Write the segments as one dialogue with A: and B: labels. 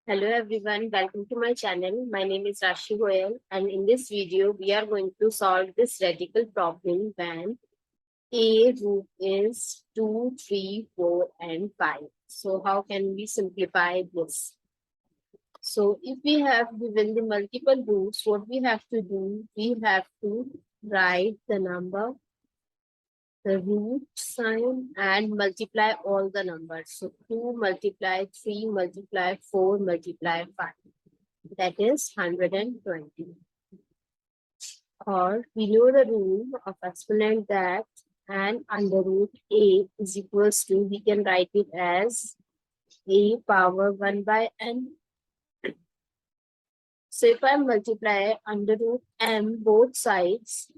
A: Hello everyone, welcome to my channel. My name is Rashi Goel, and in this video we are going to solve this radical problem when a root is 2, 3, 4 and 5. So how can we simplify this? So if we have given the multiple roots, what we have to do, we have to write the number, the root sign and multiply all the numbers. So 2 multiply 3 multiply 4 multiply 5. That is 120. Or we know the rule of exponent that and under root a is equals to, we can write it as a power 1 by n. So if I multiply under root m both sides,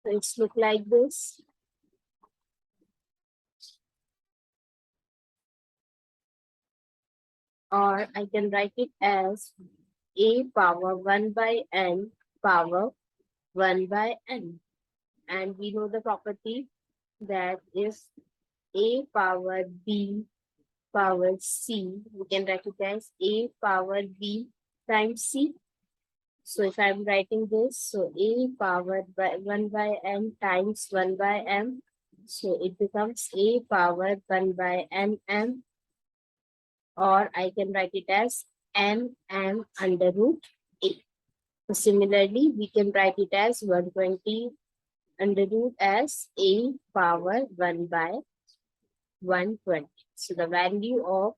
A: so it's look like this. Or I can write it as a power 1 by n power 1 by n. And we know the property that is a power b power c. We can write it as a power b times c. So if I'm writing this, so a power by 1 by n times 1 by m. So it becomes a power 1 by n m. Or I can write it as n m under root a. So similarly, we can write it as 120 under root as a power 1 by 120. So the value of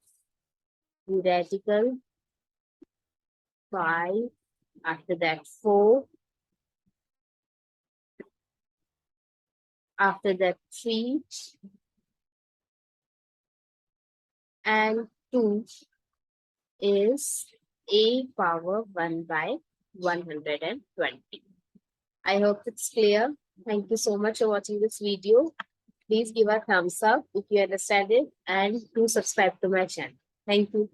A: the radical 5, after that 4, after that 3, and 2 is a power 1 by 120. I hope it's clear. Thank you so much for watching this video. Please give a thumbs up if you understand it and do subscribe to my channel. Thank you.